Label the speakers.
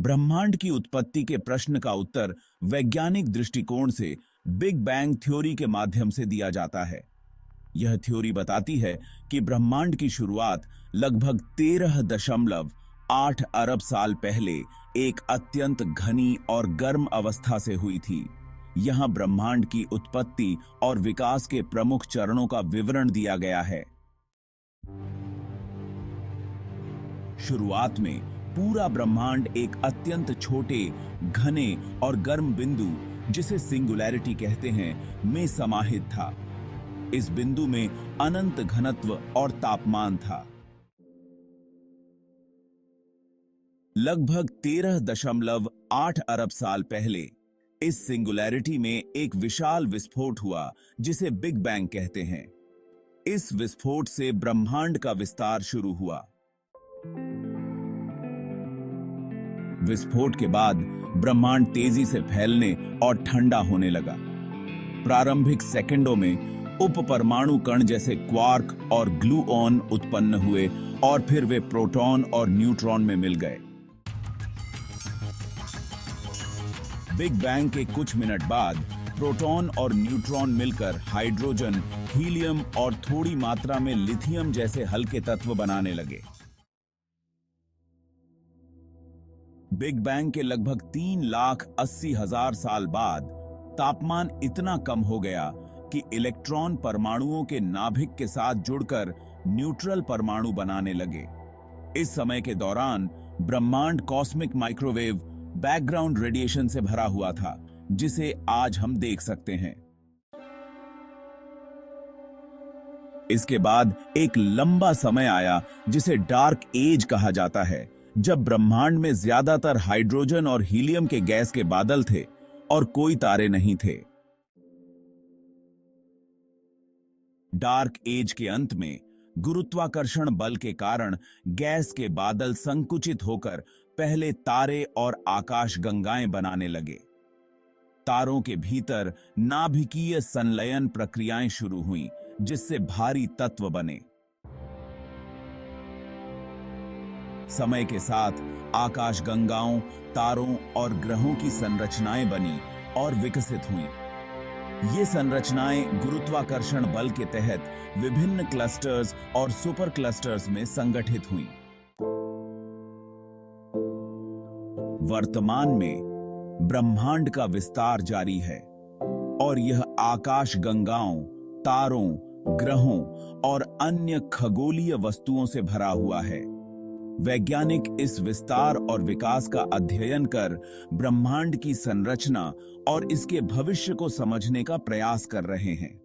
Speaker 1: ब्रह्मांड की उत्पत्ति के प्रश्न का उत्तर वैज्ञानिक दृष्टिकोण से बिग बैंग थ्योरी के माध्यम से दिया जाता है। यह थ्योरी बताती है कि ब्रह्मांड की शुरुआत लगभग 13.8 अरब साल पहले एक अत्यंत घनी और गर्म अवस्था से हुई थी। यहां ब्रह्मांड की उत्पत्ति और विकास के प्रमुख चरणों का विवरण दिया गया है। शुरुआत में पूरा ब्रह्मांड एक अत्यंत छोटे, घने और गर्म बिंदु, जिसे सिंगुलैरिटी कहते हैं, में समाहित था। इस बिंदु में अनंत घनत्व और तापमान था। लगभग 13.8 अरब साल पहले इस सिंगुलैरिटी में एक विशाल विस्फोट हुआ, जिसे बिग बैंग कहते हैं। इस विस्फोट से ब्रह्मांड का विस्तार शुरू हुआ। विस्फोट के बाद ब्रह्मांड तेजी से फैलने और ठंडा होने लगा। प्रारंभिक सेकंडों में उप परमाणु कण जैसे क्वार्क और ग्लूऑन उत्पन्न हुए और फिर वे प्रोटॉन और न्यूट्रॉन में मिल गए। बिग बैंग के कुछ मिनट बाद प्रोटॉन और न्यूट्रॉन मिलकर हाइड्रोजन, हीलियम और थोड़ी मात्रा में लिथियम जैसे हल्के तत्व बनाने लगे। बिग बैंग के लगभग 3,80,000 साल बाद तापमान इतना कम हो गया कि इलेक्ट्रॉन परमाणुओं के नाभिक के साथ जुड़कर न्यूट्रल परमाणु बनाने लगे। इस समय के दौरान ब्रह्मांड कॉस्मिक माइक्रोवेव बैकग्राउंड रेडिएशन से भरा हुआ था, जिसे आज हम देख सकते हैं। इसके बाद एक लंबा समय आया जिसे डार्क एज कहा जाता है, जब ब्रह्मांड में ज्यादातर हाइड्रोजन और हीलियम के गैस के बादल थे और कोई तारे नहीं थे। डार्क एज के अंत में गुरुत्वाकर्षण बल के कारण गैस के बादल संकुचित होकर पहले तारे और आकाशगंगाएं बनाने लगे। तारों के भीतर नाभिकीय संलयन प्रक्रियाएं शुरू हुईं, जिससे भारी तत्व बने। समय के साथ आकाशगंगाओं, तारों और ग्रहों की संरचनाएं बनी और विकसित हुईं। ये संरचनाएं गुरुत्वाकर्षण बल के तहत विभिन्न क्लस्टर्स और सुपर क्लस्टर्स में संगठित हुईं। वर्तमान में ब्रह्मांड का विस्तार जारी है और यह आकाशगंगाओं, तारों, ग्रहों और अन्य खगोलीय वस्तुओं से भरा हुआ है। वैज्ञानिक इस विस्तार और विकास का अध्ययन कर ब्रह्मांड की संरचना और इसके भविष्य को समझने का प्रयास कर रहे हैं।